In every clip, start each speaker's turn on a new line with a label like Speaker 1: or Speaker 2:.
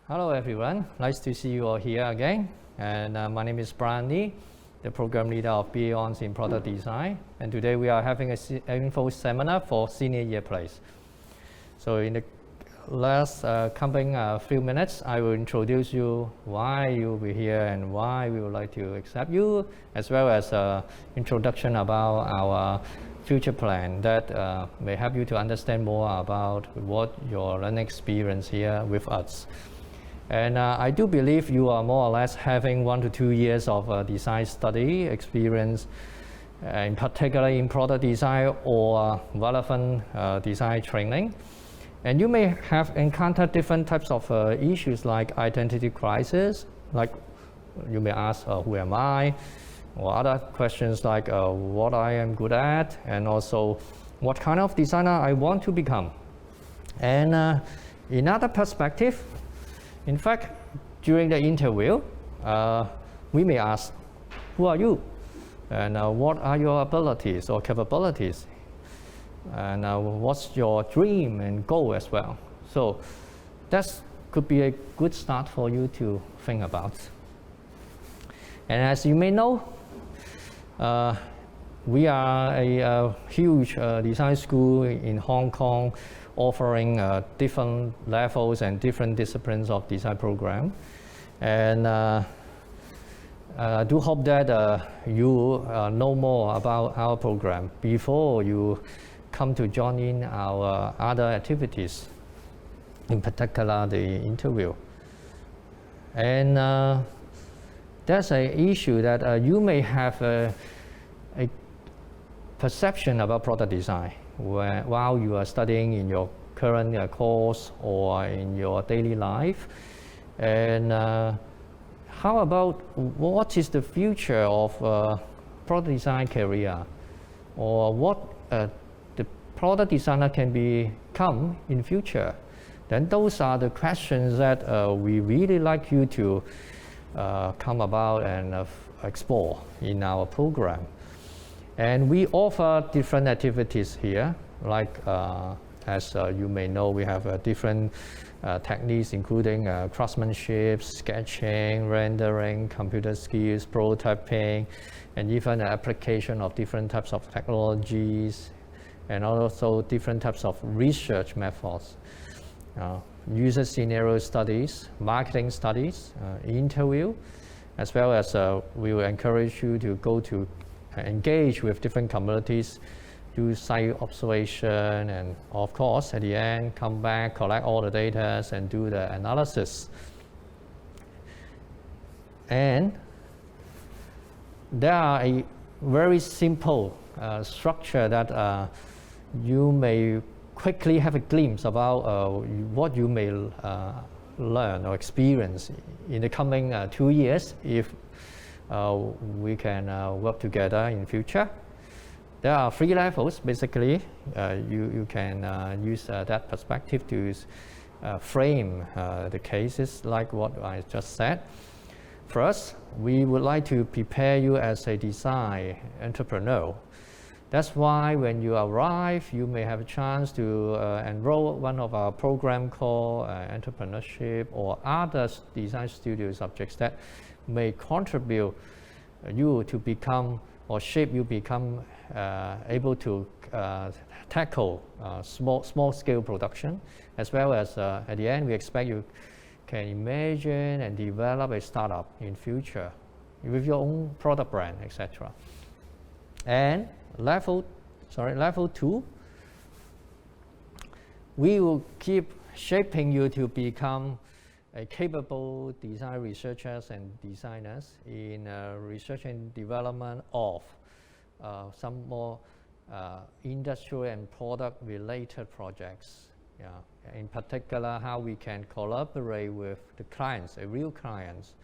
Speaker 1: Hello everyone, nice to see you all here again. And my name is Brian Lee, the program leader of BA Hons in Product Design. And today we are having an info seminar for senior year place. So in the last coming few minutes, I will introduce you why you'll be here and why we would like to accept you, as well as introduction about our future plan that may help you to understand more about what your learning experience here with us. And I do believe you are more or less having 1 to 2 years of design study experience, in particular in product design or relevant design training. And you may have encountered different types of issues like identity crisis, like you may ask, who am I? Or other questions like what I am good at, and also what kind of designer I want to become. And in other perspective, in fact, during the interview, we may ask, who are you? And what are your abilities or capabilities? And what's your dream and goal as well? So that could be a good start for you to think about. And as you may know, we are a huge design school in Hong Kong, offering different levels and different disciplines of design program. And I do hope that you know more about our program before you come to join in our other activities, in particular the interview. And there's an issue that you may have a perception about product design while you are studying in your current course or in your daily life. And how about what is the future of product design career, or what the product designer can become in future? Then those are the questions that we really like you to come about and explore in our program. And we offer different activities here, like as you may know, we have different techniques including craftsmanship, sketching, rendering, computer skills, prototyping, and even application of different types of technologies, and also different types of research methods. User scenario studies, marketing studies, interview, as well as we will encourage you to go to engage with different communities, do site observation, and of course at the end come back, collect all the data and do the analysis. And there are a very simple structure that you may quickly have a glimpse about what you may learn or experience in the coming 2 years if we can work together in future. There are 3 levels basically. You can use that perspective to frame the cases like what I just said. First, we would like to prepare you as a design entrepreneur. That's why when you arrive, you may have a chance to enroll one of our program called Entrepreneurship or other design studio subjects that may contribute you to become or shape you become able to tackle small scale production, as well as at the end we expect you can imagine and develop a startup in future with your own product brand, etc. And level 2, we will keep shaping you to become a capable design researchers and designers in research and development of some more industrial and product related projects. In particular, how we can collaborate with the clients, real clients.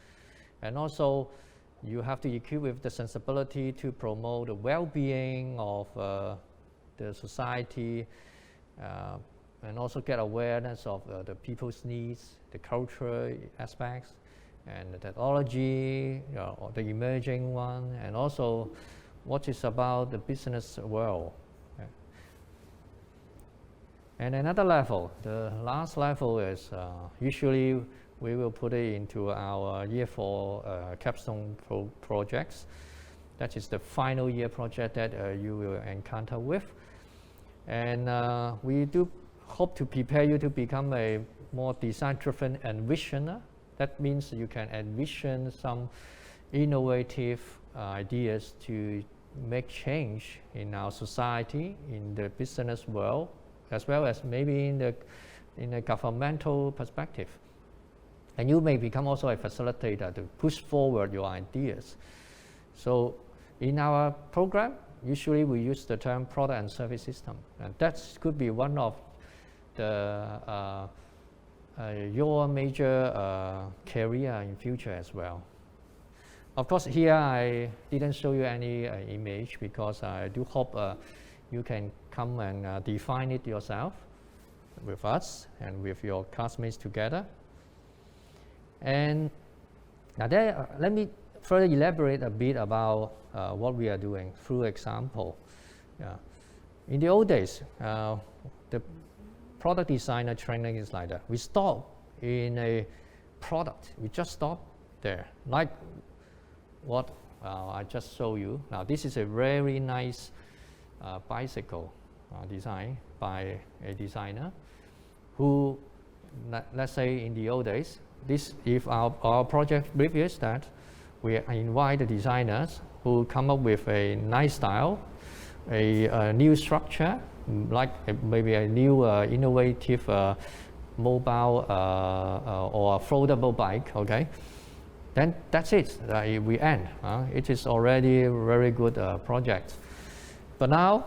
Speaker 1: And also, you have to equip with the sensibility to promote the well-being of the society, and also get awareness of the people's needs, the cultural aspects, and the technology, the emerging one, and also what is about the business world. And another level, the last level is usually we will put it into our year 4 capstone projects. That is the final year project that you will encounter with. And we do hope to prepare you to become a more design-driven envisioner. That means you can envision some innovative ideas to make change in our society, in the business world, as well as maybe in a governmental perspective. And you may become also a facilitator to push forward your ideas. So in our program, usually we use the term product and service system, and that could be one of the your major career in future as well. Of course, here I didn't show you any image because I do hope you can come and define it yourself with us and with your classmates together. And now there, let me further elaborate a bit about what we are doing through example. In the old days, the product designer training is like that. We stop in a product. We just stop there, like what I just showed you. Now this is a very nice bicycle design by a designer who, let's say in the old days, if our project brief is that we invite the designers who come up with a nice style, a new structure, like maybe a new innovative mobile or foldable bike, okay? Then that's it, we end. It is already a very good project. But now,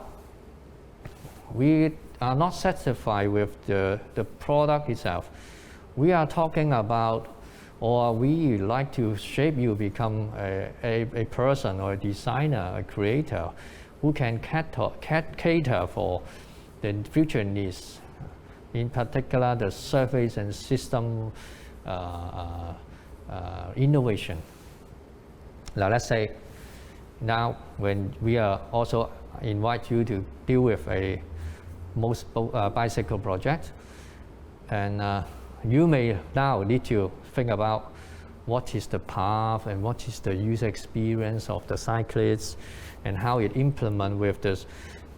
Speaker 1: we are not satisfied with the product itself. We are talking about, or we like to shape you become a person or a designer, a creator, who can cater for the future needs, in particular the surface and system innovation. Now let's say now when we are also invite you to deal with a bicycle project, and you may now need to think about what is the path and what is the user experience of the cyclists and how it implement with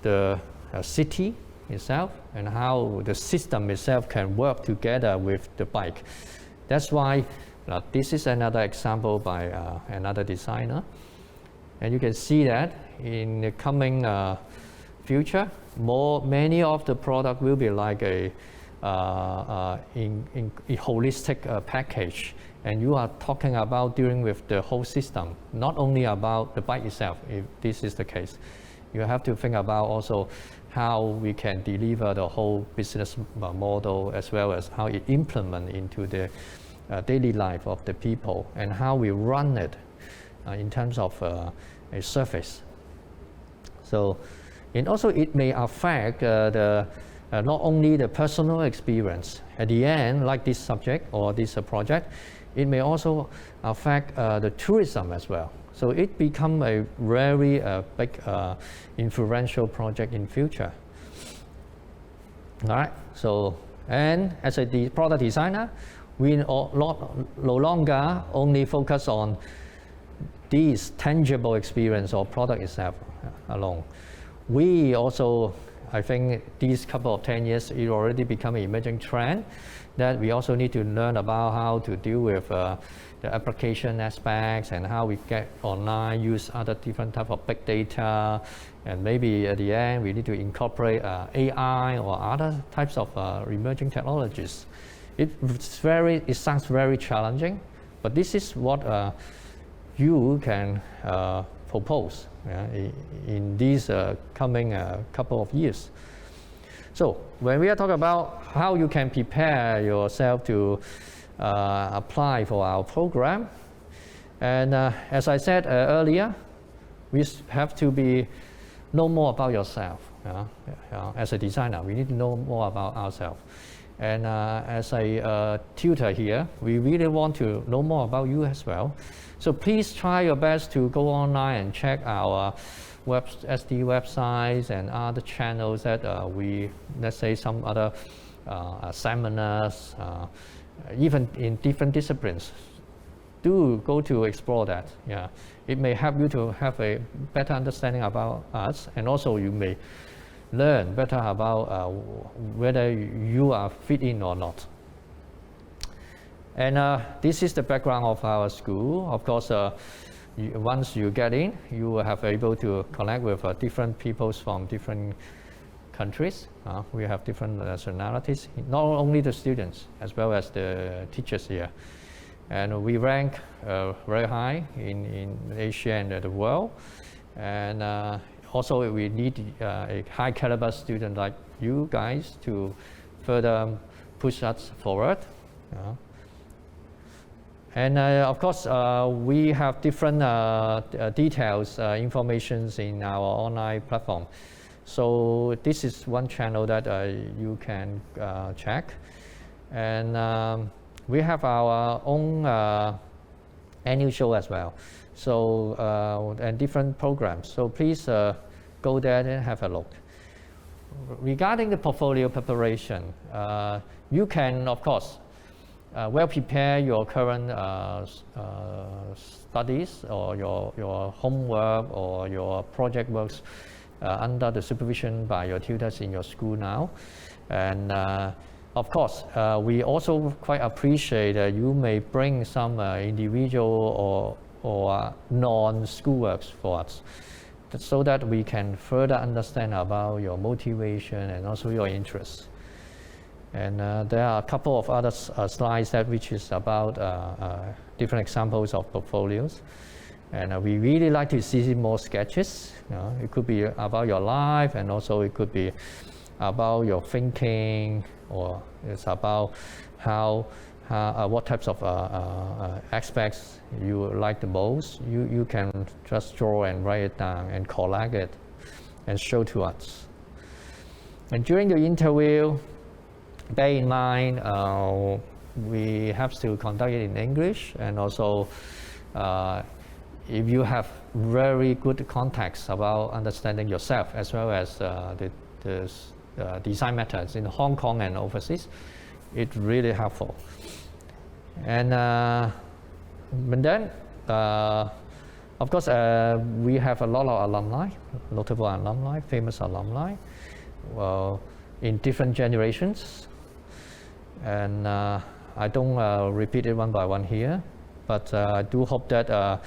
Speaker 1: the city itself and how the system itself can work together with the bike. That's why this is another example by another designer. And you can see that in the coming future, many of the product will be like a holistic package, and you are talking about dealing with the whole system, not only about the bike itself. If this is the case, you have to think about also how we can deliver the whole business model, as well as how it implement into the daily life of the people, and how we run it in terms of a service. So, and also it may affect not only the personal experience at the end, like this subject or this project, it may also affect the tourism as well. So it become a very big influential project in future. All right. So, and as a product designer, we no longer only focus on these tangible experience or product itself alone. We also, I think these couple of 10 years, it already become an emerging trend that we also need to learn about how to deal with the application aspects and how we get online, use other different type of big data, and maybe at the end we need to incorporate AI or other types of emerging technologies. It sounds very challenging, but this is what you can propose in these coming couple of years. So when we are talking about how you can prepare yourself to apply for our program, and as I said earlier, we have to know more about yourself. As a designer, we need to know more about ourselves. And as a tutor here, we really want to know more about you as well. So please try your best to go online and check our SD websites and other channels that let's say some other seminars, even in different disciplines. Do go to explore that. Yeah, it may help you to have a better understanding about us, and also you may learn better about whether you are fit in or not. And this is the background of our school. Of course, once you get in, you will have able to connect with different peoples from different countries. We have different nationalities, not only the students, as well as the teachers here. And we rank very high in Asia and the world. And also we need a high caliber student like you guys to further push us forward. And of course, we have different details, informations in our online platform. So this is one channel that you can check. And we have our own annual show as well. So, and different programs. So please go there and have a look. Regarding the portfolio preparation, you can, of course, well prepare your current studies or your homework or your project works under the supervision by your tutors in your school now. And of course, we also quite appreciate that you may bring some individual or non-school works for us, so that we can further understand about your motivation and also your interests. And there are a couple of other slides that which is about different examples of portfolios. And we really like to see more sketches. It could be about your life, and also it could be about your thinking, or it's about how what types of aspects you like the most. You can just draw and write it down and collect it and show to us. And during the interview, bear in mind we have to conduct it in English, and also if you have very good context about understanding yourself as well as the design methods in Hong Kong and overseas, it's really helpful. And then, of course, we have a lot of alumni, notable alumni, famous alumni, in different generations. And I don't repeat it one by one here, but I do hope that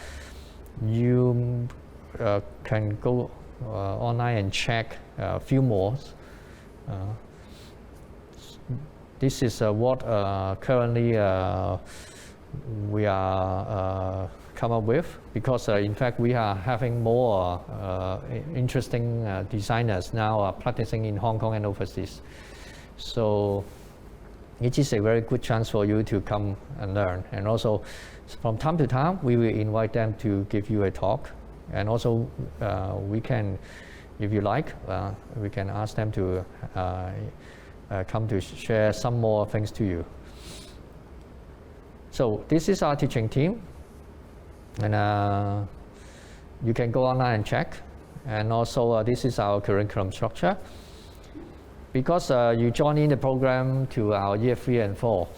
Speaker 1: you can go online and check a few more. This is what currently we are come up with, because in fact we are having more interesting designers now practicing in Hong Kong and overseas. So it is a very good chance for you to come and learn. And also from time to time we will invite them to give you a talk, and also we can, if you like, we can ask them to come to share some more things to you. So this is our teaching team, and you can go online and check. And also this is our curriculum structure. Because you join in the program to our year 3 and 4,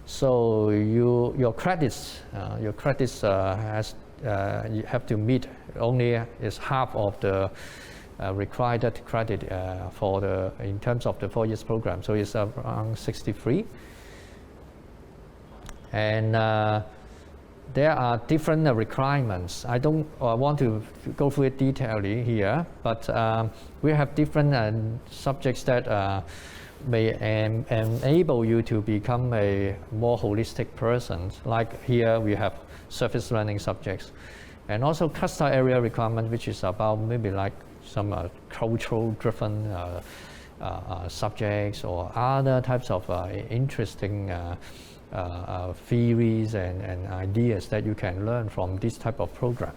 Speaker 1: so your credits has you have to meet only is half of the required credit for in terms of the 4 years program. So it's around 63. And there are different requirements. I don't want to go through it detailedly here, but we have different subjects that may enable you to become a more holistic person. Like here we have surface learning subjects, and also cluster area requirement, which is about maybe like some cultural driven subjects or other types of interesting theories and ideas that you can learn from this type of program.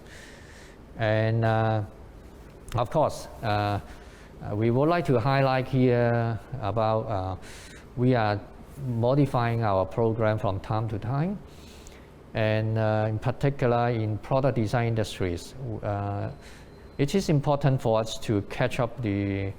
Speaker 1: And of course, we would like to highlight here about we are modifying our program from time to time, and in particular in product design industries. It is important for us to catch up the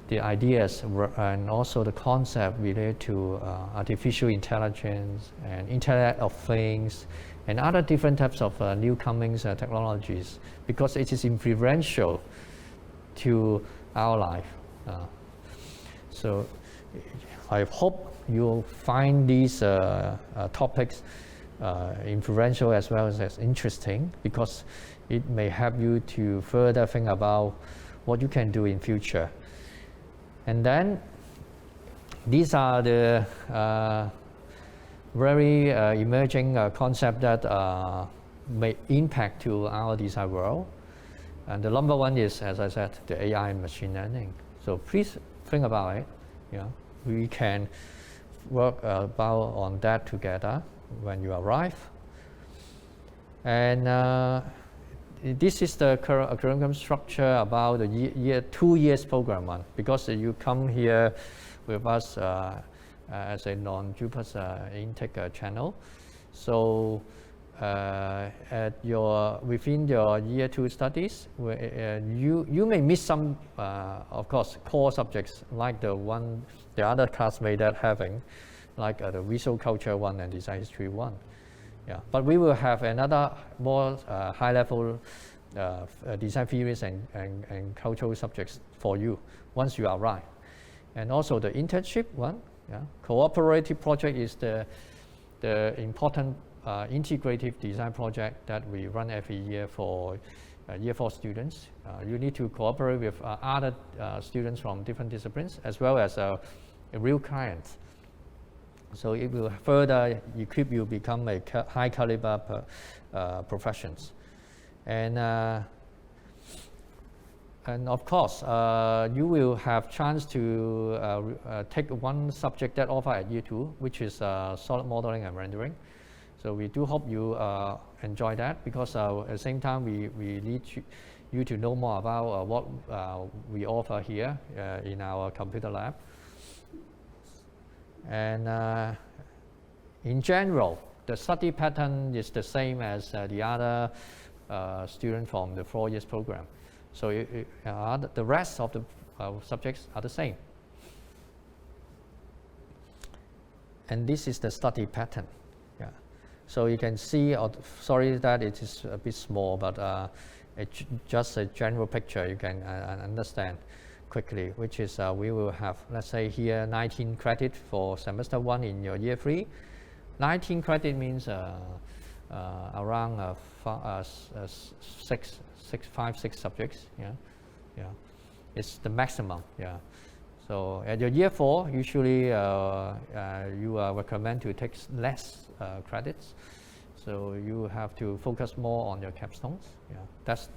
Speaker 1: the ideas and also the concept related to artificial intelligence and Internet of Things and other different types of new coming technologies, because it is influential to our life. So I hope you'll find these topics influential as well as interesting, because it may help you to further think about what you can do in future. And then these are the very emerging concepts that may impact to our design world. And the number one is, as I said, the AI and machine learning. So please think about it. We can work on that together when you arrive. And this is the curriculum structure about the 2 years program one, because you come here with us as a non-JUPAS intake channel. So within your year 2 studies, you may miss some, of course, core subjects like the other classmates that having, like the visual culture one and design history one. But we will have another more high-level design theories and cultural subjects for you once you arrive. And also the internship one. Cooperative project is the important integrative design project that we run every year for year 4 students. You need to cooperate with other students from different disciplines as well as real clients. So it will further equip you become a high caliber professions. And of course, you will have chance to take one subject that offer at year 2, which is solid modeling and rendering. So we do hope you enjoy that, because at the same time we need you to know more about what we offer here in our computer lab. And in general, the study pattern is the same as the other students from the 4 years program. So the rest of the subjects are the same. And this is the study pattern. So you can see, sorry that it is a bit small, but just a general picture you can understand quickly, which is we will have, let's say here, 19 credit for semester 1 in your year 3. 19 credit means around 5-6 subjects. It's the maximum. So at your year 4, usually you are recommended to take less credits. So you have to focus more on your capstones. That's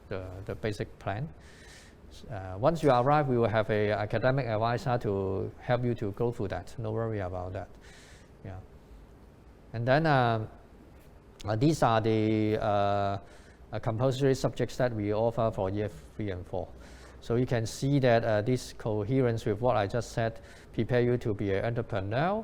Speaker 1: the basic plan. Once you arrive, we will have an academic advisor to help you to go through that. No worry about that. And then these are the compulsory subjects that we offer for year 3 and 4. So you can see that this coherence with what I just said prepare you to be an entrepreneur,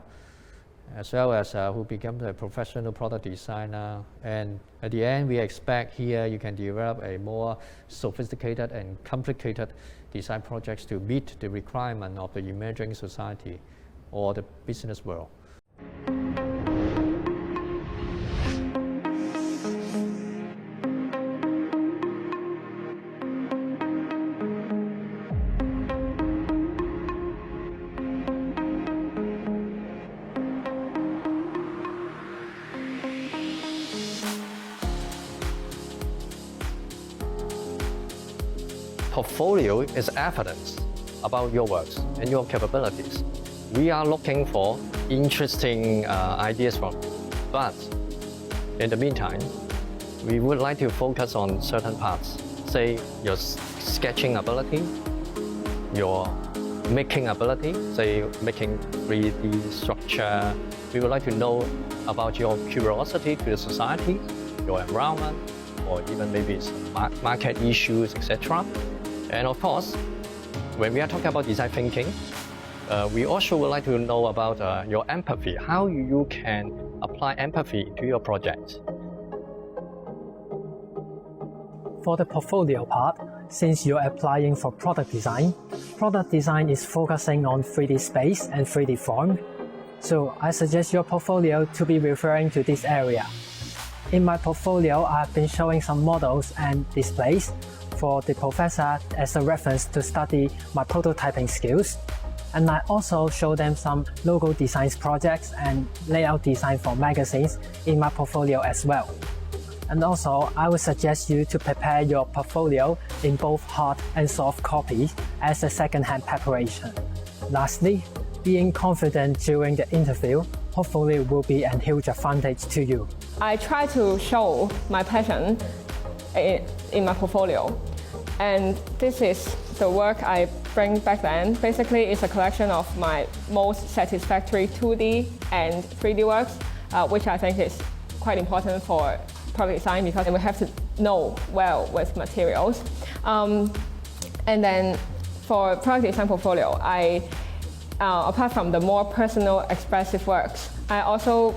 Speaker 1: as well as who becomes a professional product designer. And at the end, we expect here you can develop a more sophisticated and complicated design projects to meet the requirement of the emerging society or the business world. Portfolio is evidence about your works and your capabilities. We are looking for interesting ideas from you. But in the meantime, we would like to focus on certain parts, say your sketching ability, your making ability, say making 3D structure. We would like to know about your curiosity to the society, your environment, or even maybe some market issues, etc. And of course, when we are talking about design thinking, we also would like to know about your empathy, how you can apply empathy to your project.
Speaker 2: For the portfolio part, since you're applying for product design is focusing on 3D space and 3D form. So I suggest your portfolio to be referring to this area. In my portfolio, I've been showing some models and displays for the professor as a reference to study my prototyping skills. And I also show them some logo designs projects and layout design for magazines in my portfolio as well. And also, I would suggest you to prepare your portfolio in both hard and soft copies as a second-hand preparation. Lastly, being confident during the interview hopefully will be a huge advantage to you.
Speaker 3: I try to show my passion in my portfolio, and this is the work I bring back then. Basically, it's a collection of my most satisfactory 2D and 3D works, which I think is quite important for product design because we have to know well with materials. And then for product design portfolio, apart from the more personal expressive works, I also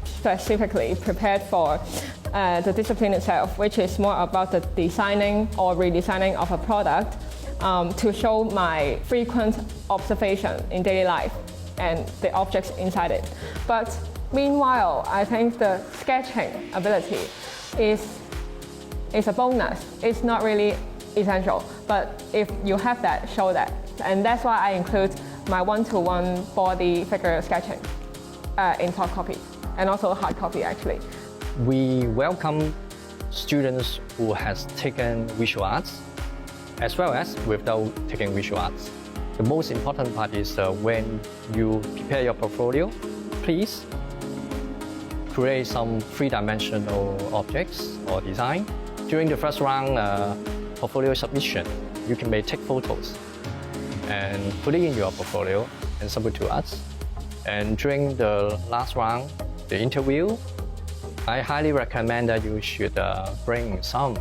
Speaker 3: specifically prepared for the discipline itself, which is more about the designing or redesigning of a product to show my frequent observation in daily life and the objects inside it. But meanwhile, I think the sketching ability is a bonus. It's not really essential, but if you have that, show that. And that's why I include my one-to-one body figure sketching in soft copy and also hard copy actually.
Speaker 1: We welcome students who has taken visual arts as well as without taking visual arts. The most important part is when you prepare your portfolio, please create some three-dimensional objects or design. During the first round portfolio submission, you may take photos and put it in your portfolio and submit to us. And during the last round, the interview, I highly recommend that you should bring some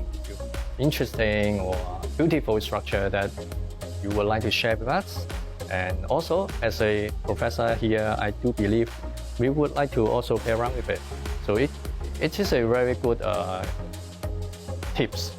Speaker 1: interesting or beautiful structure that you would like to share with us. And also, as a professor here, I do believe we would like to also play around with it. So it is a very good tips.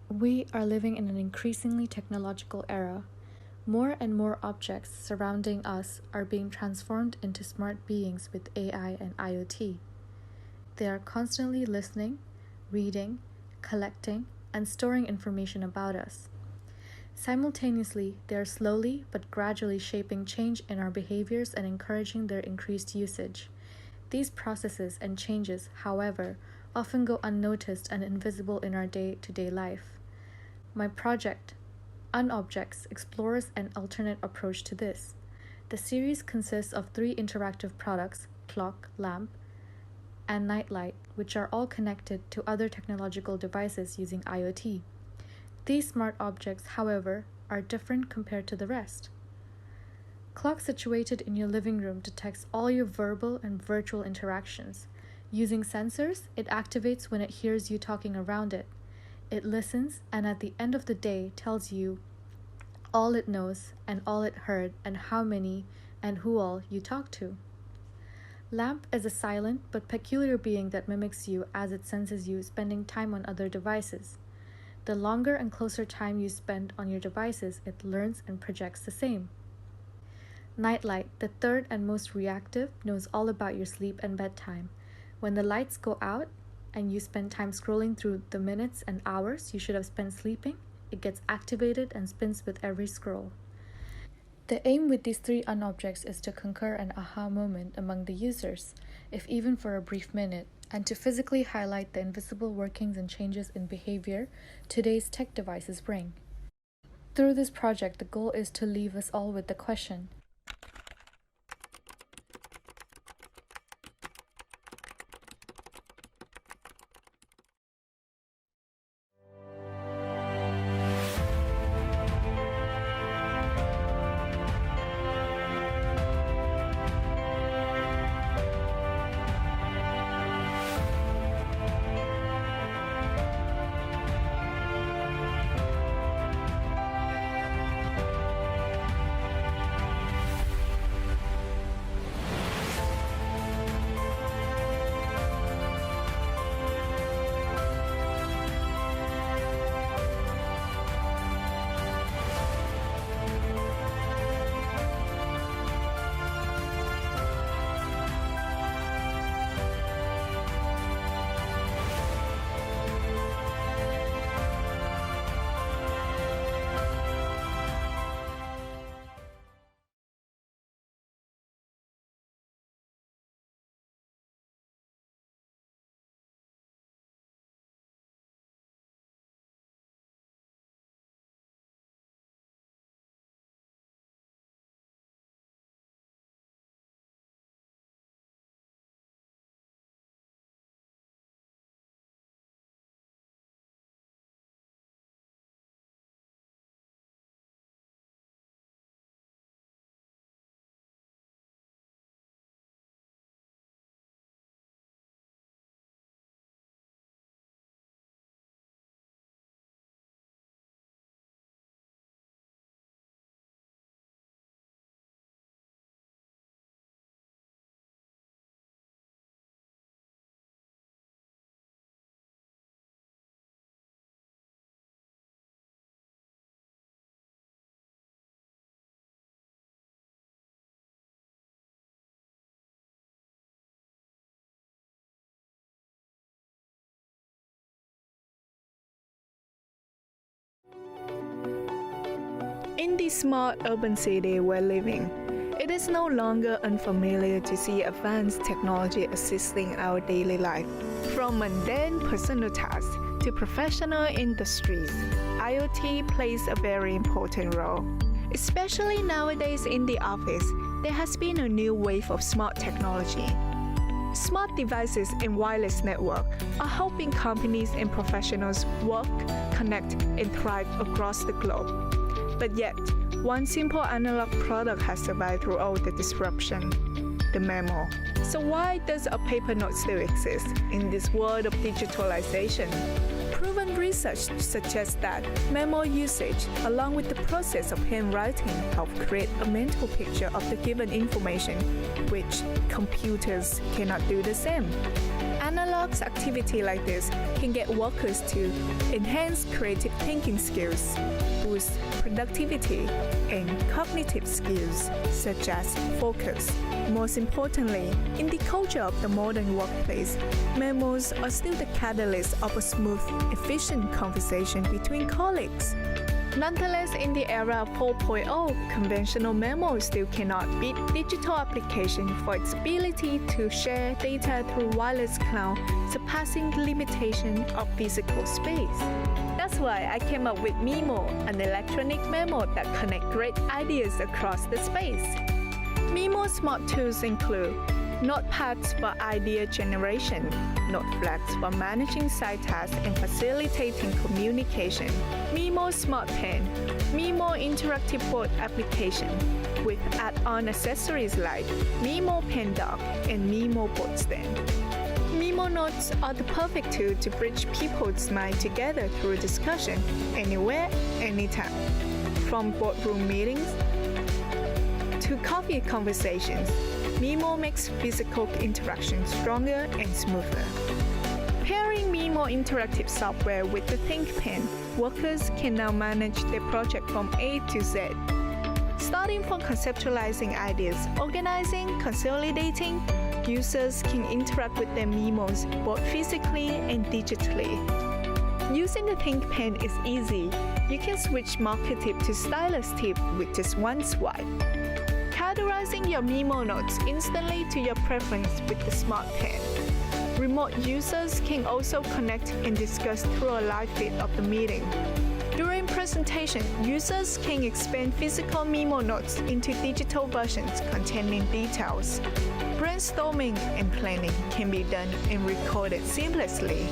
Speaker 4: We are living in an increasingly technological era. More and more objects surrounding us are being transformed into smart beings with AI and IoT. They are constantly listening, reading, collecting, and storing information about us. Simultaneously, they are slowly but gradually shaping change in our behaviors and encouraging their increased usage. These processes and changes, however, often go unnoticed and invisible in our day-to-day life. My project, Unobjects, explores an alternate approach to this. The series consists of 3 interactive products, clock, lamp, and nightlight, which are all connected to other technological devices using IoT. These smart objects, however, are different compared to the rest. Clock situated in your living room detects all your verbal and virtual interactions. Using sensors, it activates when it hears you talking around it. It listens and at the end of the day tells you all it knows and all it heard and how many and who all you talked to. Lamp is a silent but peculiar being that mimics you as it senses you spending time on other devices. The longer and closer time you spend on your devices, it learns and projects the same. Nightlight, the third and most reactive, knows all about your sleep and bedtime. When the lights go out and you spend time scrolling through the minutes and hours you should have spent sleeping, it gets activated and spins with every scroll. The aim with these 3 unobjects is to conquer an aha moment among the users, if even for a brief minute, and to physically highlight the invisible workings and changes in behavior today's tech devices bring. Through this project, the goal is to leave us all with the question,
Speaker 5: In the smart urban city we're living, it is no longer unfamiliar to see advanced technology assisting our daily life. From mundane personal tasks to professional industries, IoT plays a very important role. Especially nowadays in the office, there has been a new wave of smart technology. Smart devices and wireless network are helping companies and professionals work, connect, and thrive across the globe. But yet, one simple analog product has survived through all the disruption, the Memo. So why does a paper note still exist in this world of digitalization? Proven research suggests that Memo usage, along with the process of handwriting, help create a mental picture of the given information, which computers cannot do the same. Analog's activity like this can get workers to enhance creative thinking skills, boost productivity, and cognitive skills such as focus. Most importantly, in the culture of the modern workplace, memos are still the catalyst of a smooth, efficient conversation between colleagues. Nonetheless, in the era of 4.0, conventional memo still cannot beat digital application for its ability to share data through wireless cloud, surpassing the limitation of physical space. That's why I came up with Memo, an electronic memo that connects great ideas across the space. Memo smart tools include notepads for idea generation, note flags for managing side tasks and facilitating communication, Memo Smart Pen, Memo Interactive Board application, with add-on accessories like Memo Pen Dock and Memo Board Stand. Memo Notes are the perfect tool to bridge people's mind together through discussion, anywhere, anytime. From boardroom meetings to coffee conversations, Memo makes physical interaction stronger and smoother. Pairing Memo interactive software with the ThinkPen, workers can now manage their project from A to Z. Starting from conceptualizing ideas, organizing, consolidating, users can interact with their memos both physically and digitally. Using the ThinkPen is easy. You can switch marker tip to stylus tip with just one swipe. Categorizing your memo notes instantly to your preference with the Smart Pen. Remote users can also connect and discuss through a live feed of the meeting. During presentation, users can expand physical memo notes into digital versions containing details. Brainstorming and planning can be done and recorded seamlessly.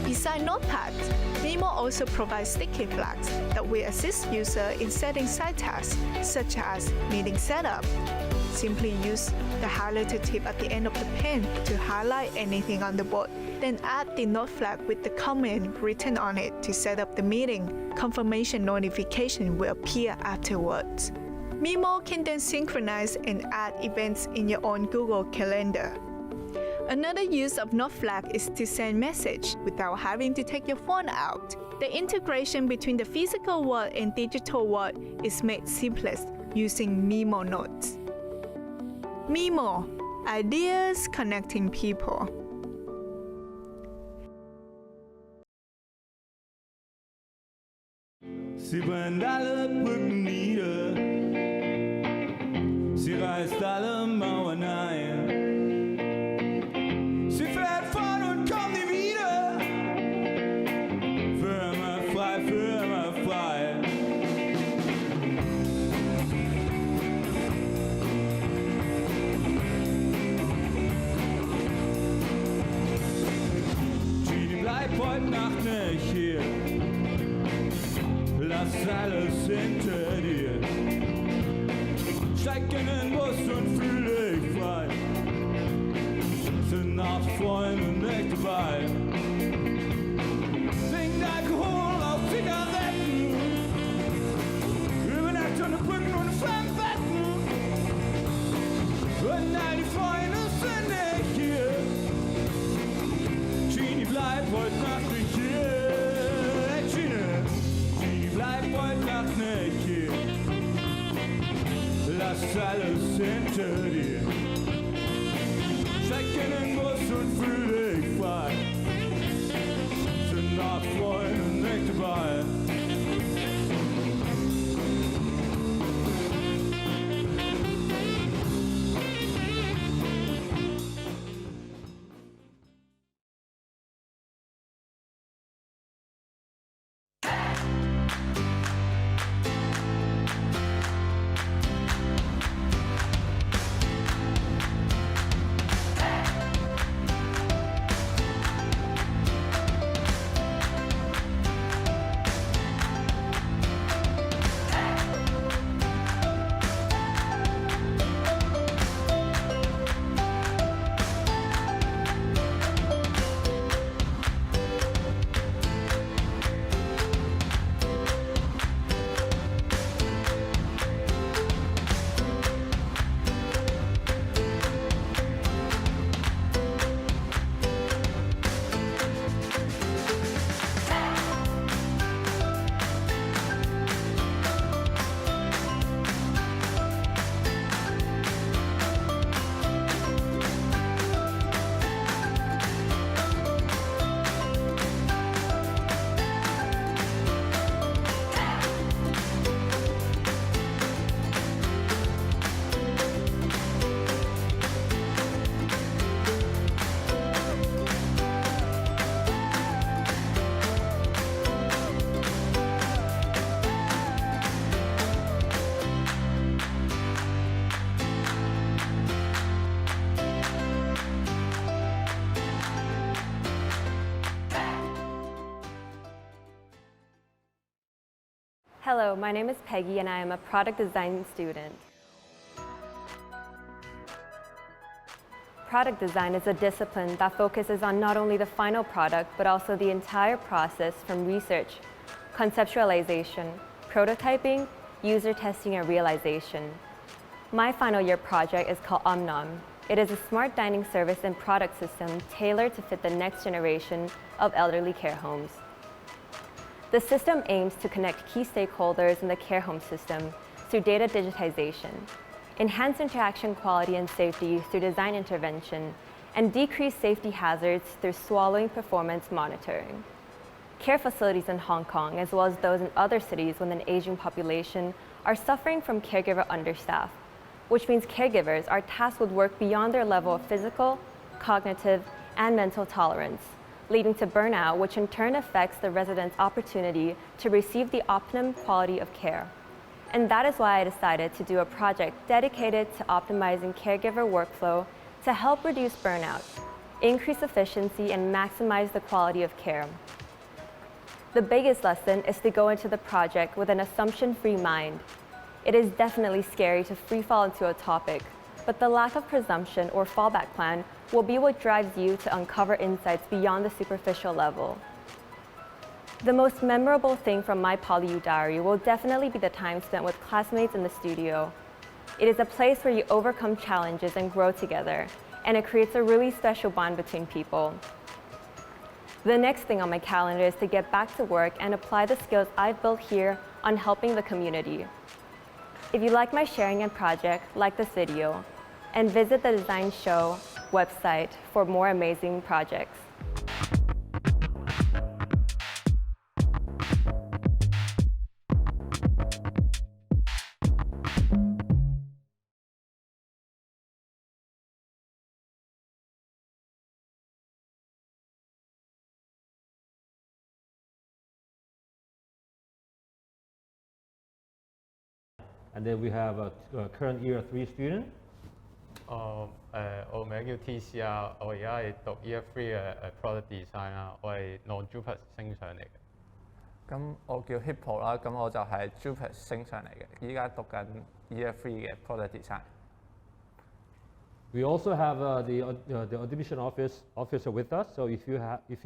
Speaker 5: Besides notepads, Memo also provides sticky flags that will assist users in setting side tasks, such as meeting setup. Simply use the highlighter tip at the end of the pen to highlight anything on the board, then add the note flag with the comment written on it to set up the meeting. Confirmation notification will appear afterwards. Memo can then synchronize and add events in your own Google Calendar. Another use of note flag is to send message without having to take your phone out. The integration between the physical world and digital world is made simplest using Memo Notes. Memo, ideas connecting people.
Speaker 6: Sie brennt alle Brücken nieder, sie reißt alle Mauern ein. Sie fährt fort und kommt nie wieder, für immer frei, für immer frei. Genie, bleib heute Nacht nicht hier. Lass alles hinter dir. Steig in den Bus und fühl dich frei. Sind Nachtfreunde nicht dabei. Trinkt Alkohol auf Zigaretten. Übernachtet unter Brücken und Flammenbetten. Und all die Freunde sind nicht hier. Genie, bleib heute Nacht nicht hier. Bleib heute Nacht nicht hier. Lass alles hinter dir. Steig in den Bus und fühl dich frei. Sind Nachtfreunde nicht dabei.
Speaker 7: Hello, my name is Peggy and I am a product design student. Product design is a discipline that focuses on not only the final product, but also the entire process from research, conceptualization, prototyping, user testing, and realization. My final year project is called Omnom. It is a smart dining service and product system tailored to fit the next generation of elderly care homes. The system aims to connect key stakeholders in the care home system through data digitization, enhance interaction quality and safety through design intervention, and decrease safety hazards through swallowing performance monitoring. Care facilities in Hong Kong, as well as those in other cities with an aging population, are suffering from caregiver understaff, which means caregivers are tasked with work beyond their level of physical, cognitive, and mental tolerance, leading to burnout, which in turn affects the residents' opportunity to receive the optimum quality of care. And that is why I decided to do a project dedicated to optimizing caregiver workflow to help reduce burnout, increase efficiency, and maximize the quality of care. The biggest lesson is to go into the project with an assumption-free mind. It is definitely scary to free fall into a topic, but the lack of presumption or fallback plan will be what drives you to uncover insights beyond the superficial level. The most memorable thing from my PolyU diary will definitely be the time spent with classmates in the studio. It is a place where you overcome challenges and grow together, and it creates a really special bond between people. The next thing on my calendar is to get back to work and apply the skills I've built here on helping the community. If you like my sharing and project, like this video, and visit the Design Show website for more amazing projects.
Speaker 8: And then we have a current year 3 student.
Speaker 9: 我名叫 TC 啊，我而家係讀 Year 3嘅product design 啊，我係 Non-JUPAS 升上嚟嘅。
Speaker 10: 咁我叫 Hippo 啦，咁我就係 JUPAS 升上嚟嘅，依家讀緊 Year 3嘅 product design。We
Speaker 8: also have the admission officer with us. So if you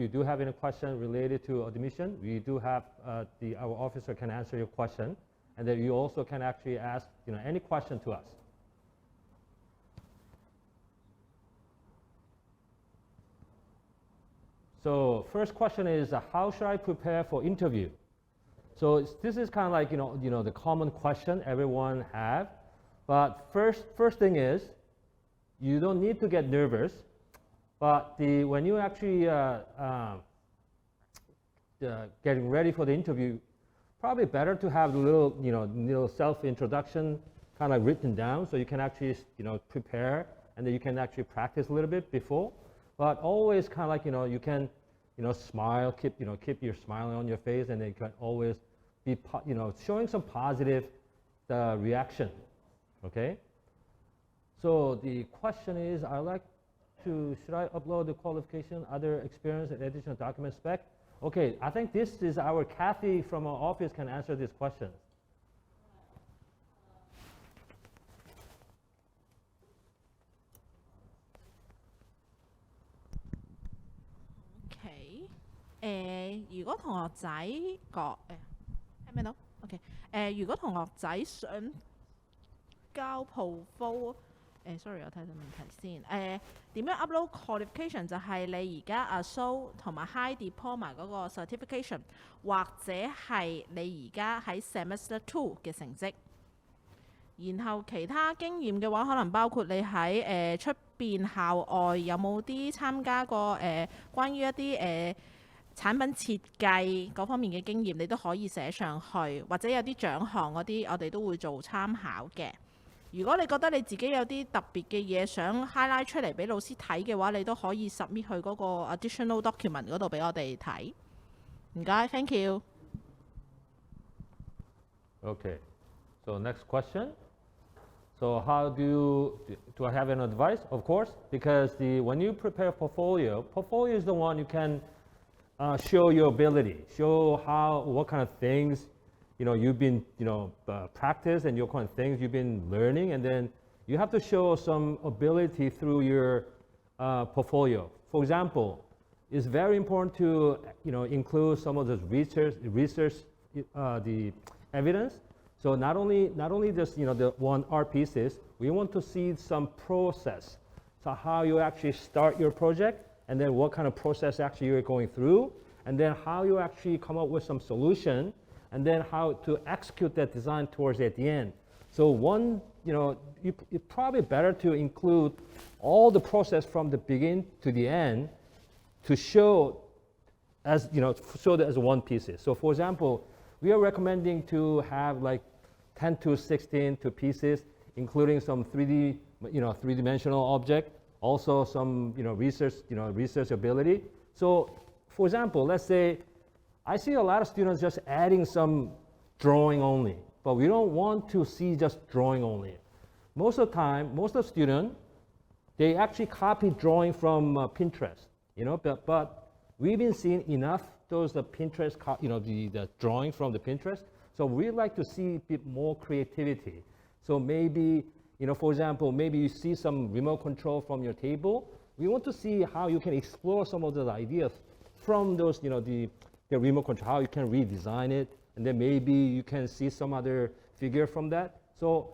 Speaker 8: do have any question related to admission, we do have our officer can answer your question, and then you also can actually ask any question to us. So first question is how should I prepare for interview? So this is kind of like the common question everyone have, but first thing is you don't need to get nervous, but when you actually getting ready for the interview, probably better to have a little self-introduction kind of written down so you can actually prepare and then you can actually practice a little bit before. But always kind of like you can smile, keep your smile on your face, and then you can always be showing some positive reaction. Okay. So the question is, should I upload the qualification, other experience, and additional document spec? Okay, I think this is our Kathy from our office can answer this question.
Speaker 11: OK， 如果同學仔講聽唔聽到 ？OK， 如果同學仔想交 portfolio， sorry， 我睇睇問題先。點樣 upload qualification 就係你而家 show 同埋 High Diploma 嗰個 certification， 或者係你而家喺 semester 2嘅成績。然後其他經驗嘅話，可能包括你喺出邊校外有冇啲參加過關於一啲產品設計嗰方面嘅經驗，你都可以寫上去，或者有啲獎項嗰啲，我哋都會做參考嘅。如果你覺得你自己有啲特別嘅嘢想 highlight 出嚟俾老師睇嘅話，你都可以 submit 去嗰個 additional document 嗰度俾我哋睇。唔該 ，thank you。Okay,
Speaker 8: so next question. So how do I have an advice? Of course, because when you prepare portfolio is the one you can show your ability, show what kind of things you've been, practice and your kind of things you've been learning, and then you have to show some ability through your portfolio. For example, it's very important to, include some of the research, the evidence. So not only just, the one art pieces, we want to see some process. So how you actually start your project, and then what kind of process actually you're going through, and then how you actually come up with some solution, and then how to execute that design towards at the end. So one, it's probably better to include all the process from the beginning to the end to show as, show that as one piece. So for example, we are recommending to have like 10 to 16 pieces, including some 3D, three-dimensional object, also some, research ability. So for example, let's say I see a lot of students just adding some drawing only, but we don't want to see just drawing only. Most of the time, most of the students, they actually copy drawing from Pinterest, but we've been seeing enough those Pinterest, the drawing from the Pinterest. So we'd like to see a bit more creativity. So maybe, for example, maybe you see some remote control from your table. We want to see how you can explore some of those ideas from those, the remote control, how you can redesign it, and then maybe you can see some other figure from that. So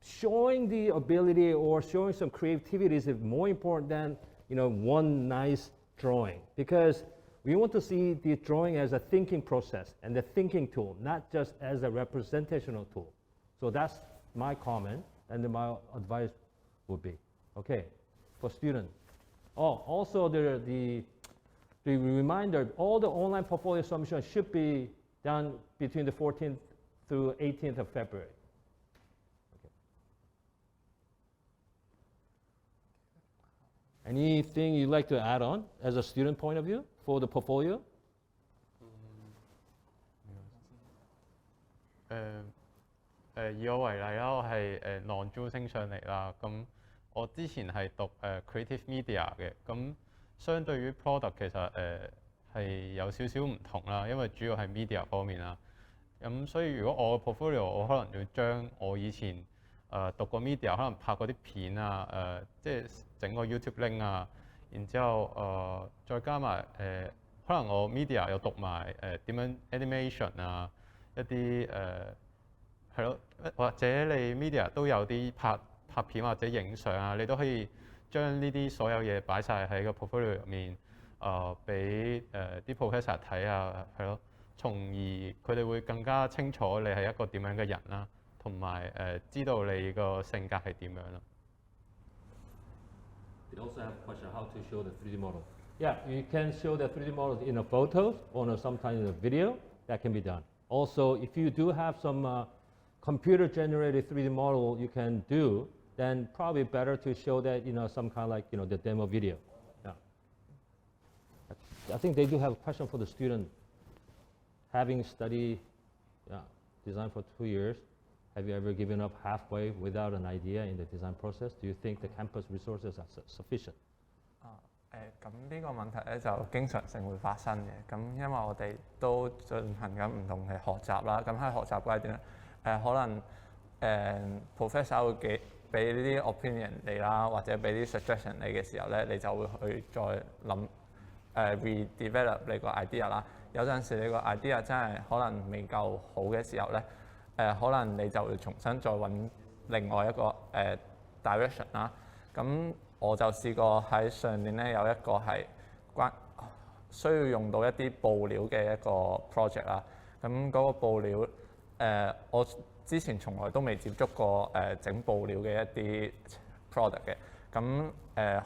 Speaker 8: showing the ability or showing some creativity is more important than, one nice drawing, because we want to see the drawing as a thinking process and the thinking tool, not just as a representational tool. So that's my comment, and then my advice would be, okay, for students. Oh, also the reminder, all the online portfolio submission should be done between the 14th through 18th of February. Okay. Anything you'd like to add on as a student point of view for the portfolio?
Speaker 9: 以我為例啦，我係non-JUPAS 升上嚟啦。咁我之前係讀creative media 嘅，咁相對於 product 其實係有少少唔同啦，因為主要係 media 方面啦。咁所以如果我嘅 portfolio， 我可能要將我以前讀過 media， 可能拍嗰啲片啊，即係整個 YouTube link 啊，然之後再加埋可能我 media 又讀埋點樣 animation 啊，一啲係咯，或者你 media 都有啲拍片或者影相啊，你都可以將呢啲所有嘢擺晒喺個 portfolio 入面，俾啲 professor 睇啊，係咯，從而佢哋會更加清楚你係一個點樣嘅人啦，同埋知道你個性格係點樣啦。
Speaker 8: You also have a question how to show the 3D model. Yeah, you can show the 3D model in a photos or sometimes in a video. That can be done. Also, if you do have some computer-generated 3D model you can do, then probably better to show that, some kind of like, the demo video. Yeah. I think they do have a question for the student. Having studied design for 2 years, have you ever given up halfway without an idea in the design process? Do you think the campus resources are sufficient?
Speaker 10: 咁呢個問題咧就經常性會發生嘅。咁因為我哋都進行緊唔同嘅學習啦。咁喺學習階段可能professor 會俾呢啲 opinion 你啦，或者俾啲 suggestion 你嘅時候咧，你就會去再諗redevelop 你個 idea 啦。有陣時你個 idea 真係可能未夠好嘅時候咧，可能你就會重新再揾另外一個direction 啦。咁我就試過喺上年咧有一個係需要用到一啲布料嘅一個 project 啦。咁嗰個布料我之前從來都未接觸過整布料嘅一啲 product 嘅。咁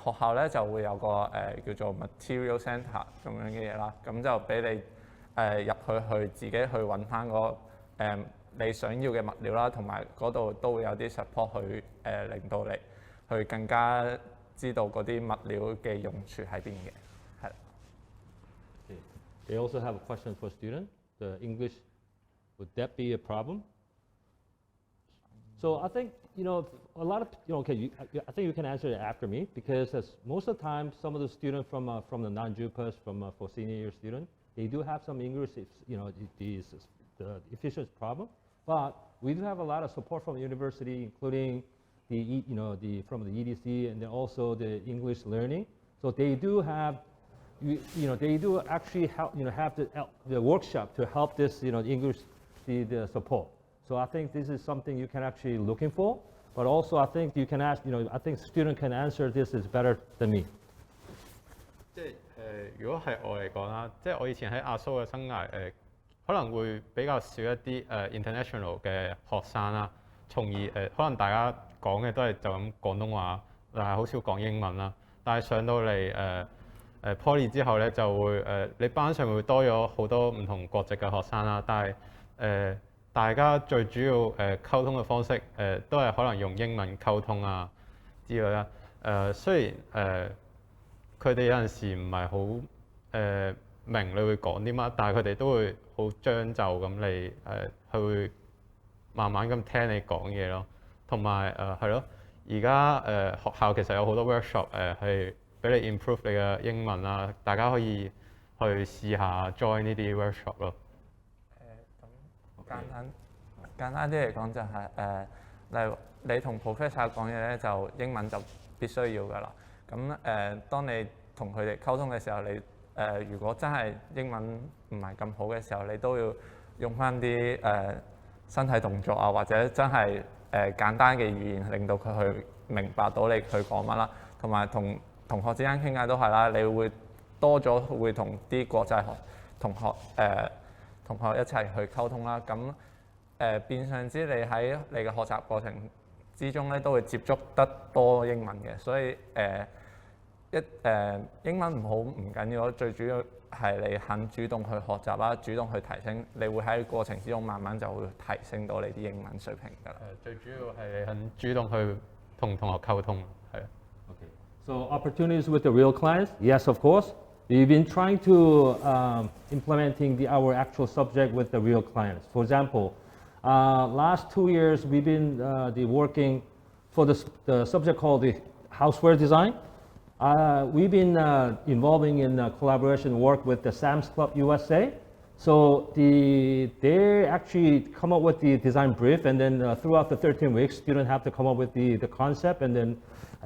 Speaker 10: 學校咧就會有個叫做 material centre 咁樣嘅嘢啦。咁就俾你入去自己去揾翻嗰你想要嘅物料啦，同埋嗰度都會有啲 support 去令到你去更加知道嗰啲物料嘅用處喺邊嘅，係。
Speaker 8: They also have a question for students. The English, would that be a problem? So I think a lot of okay. I think you can answer it after me because most of the time, some of the students from the non-JUPAS for senior year students, they do have some English, these the efficiency problem. But we do have a lot of support from the university, including from the EDC and then also the English learning. So they do have, they do actually help, have the workshop to help this, English, the support. So I think this is something you can actually looking for. But also I think you can ask, I think student can answer this is better than me.
Speaker 9: 即係如果係我嚟講啦，即係我以前喺阿蘇嘅生涯可能會比較少一啲international 嘅學生啦，從而可能大家講嘅都係就咁廣東話，但係好少講英文啦。但係上到嚟Poly 之後咧，就會你班上會多咗好多唔同國籍嘅學生啦，但係大家最主要溝通嘅方式都係可能用英文溝通啊之類啦。雖然佢哋有陣時唔係好明你會講啲乜，但係佢哋都會好將就咁你佢會慢慢咁聽你講嘢咯。同埋係咯，而家學校其實有好多 workshop 係俾你 improve 你嘅英文啦，大家可以去試下 join 呢啲 workshop 咯。
Speaker 10: 咁簡單啲嚟講就係例如你同 professor 講嘢咧，就英文就必須要㗎啦。咁當你同佢哋溝通嘅時候，你如果真係英文唔係咁好嘅時候，你都要用翻啲身體動作啊，或者真係簡單嘅語言，令到佢去明白到你佢講乜啦。同埋同同學之間傾偈都係啦，你會多咗會同啲國際同學一齊去溝通啦。咁變相之你喺你嘅學習過程之中咧，都會接觸得多英文嘅，所以英文唔好唔緊要，最主要係你肯主動去學習啦，主動去提升，你會喺過程之中慢慢就會提升到你啲英文水平㗎啦。
Speaker 9: 最主要係你肯主動去同同學溝通，係。
Speaker 8: Okay. So opportunities with the real clients, yes, of course. We've been trying to implementing our actual subject with the real clients. For example, last 2 years we've been working for the subject called the houseware design. We've been involving in collaboration work with the Sam's Club USA. So they actually come up with the design brief, and then throughout the 13 weeks, students have to come up with the concept, and then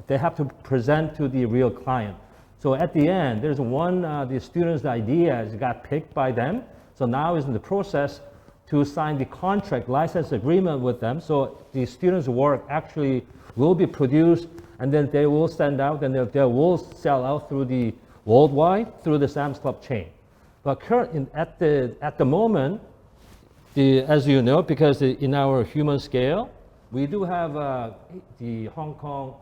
Speaker 8: they have to present to the real client. So at the end, there's one, the student's idea got picked by them. So now is in the process to sign the contract license agreement with them. So the students' work actually will be produced, and then they will send out, and they will sell out through the worldwide through the Sam's Club chain. But at the moment, as you know, because in our human scale, we do have the Hong Kong,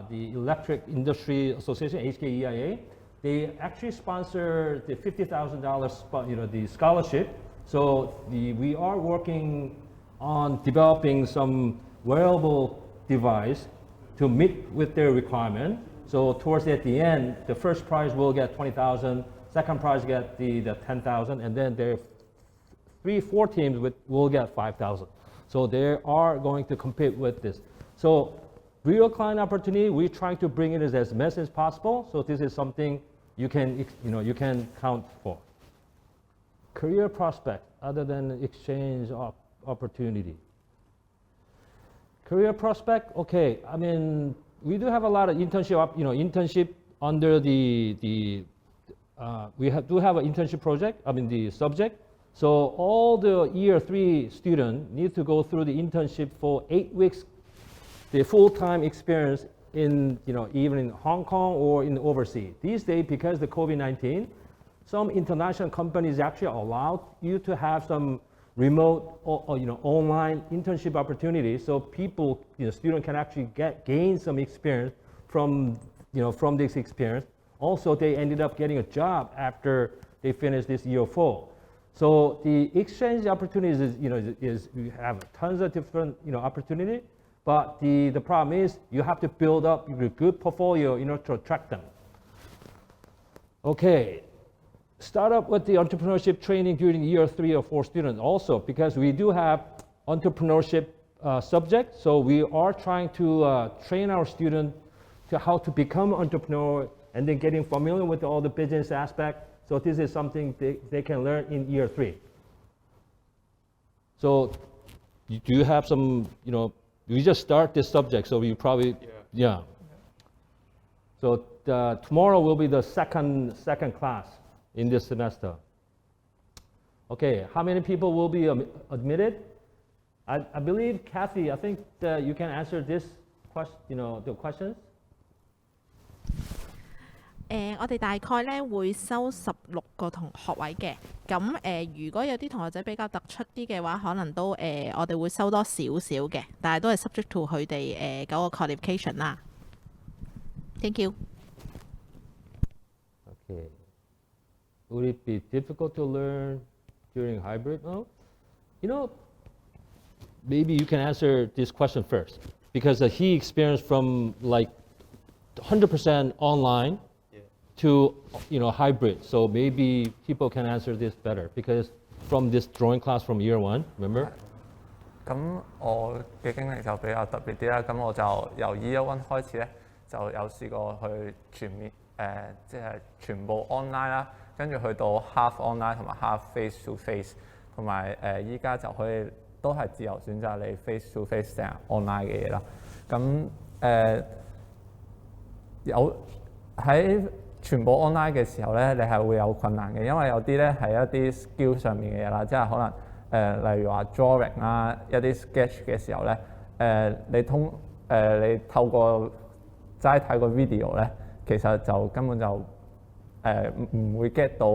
Speaker 8: the Electric Industry Association, HKEIA. They actually sponsor the $50,000, the scholarship. So we are working on developing some wearable device to meet with their requirement. So towards at the end, the first prize will get 20,000, second prize get the 10,000, and then there 3-4 teams will get 5,000. So they are going to compete with this. So real client opportunity, we're trying to bring it as much as possible. So this is something you can count for. Career prospect other than exchange opportunity. Career prospect, okay. I mean, we do have a lot of internship under we do have an internship project. I mean the subject. So all the year 3 students need to go through the internship for 8 weeks. The full-time experience in even in Hong Kong or in overseas. These days, because the COVID-19, some international companies actually allow you to have some remote or online internship opportunities, so people, students can actually gain some experience from this experience. Also, they ended up getting a job after they finished this year 4. So the exchange opportunities is we have tons of different opportunity, but the problem is you have to build up a good portfolio in order to attract them. Okay. Start up with the entrepreneurship training during year 3 or 4 students also, because we do have entrepreneurship subject. So we are trying to train our students to how to become entrepreneur and then getting familiar with all the business aspect. So this is something they can learn in year 3. So do you have some, we just start this subject, so you probably, yeah. So tomorrow will be the second class in this semester. Okay, how many people will be admitted? I believe, Kathy, I think that you can answer this question, the questions.
Speaker 11: 我哋大概咧會收16個學位嘅，咁如果有啲同學仔比較突出啲嘅話，可能都我哋會收多少少嘅，但係都係 subject to 佢哋嗰個 qualification 啦。Thank you.
Speaker 8: Okay. Would it be difficult to learn during hybrid mode? Maybe you can answer this question first, because he experienced from like 100% online to hybrid. So maybe people can answer this better, because from this drawing class from year 1, remember?
Speaker 10: 咁我嘅經歷就比較特別啲啦。咁我就由 Year 1開始咧，就有試過去全面即係全部 online 啦，跟住去到 half online 同埋 half face to face， 同埋依家就可以都係自由選擇你 face to face 定係 online 嘅嘢啦。咁有喺全部 online 嘅時候咧，你係會有困難嘅，因為有啲咧係一啲 skill 上面嘅嘢啦，即係可能例如話 drawing 啦，一啲 sketch 嘅時候咧，你透過齋睇個 video 咧，其實就根本就唔會 get 到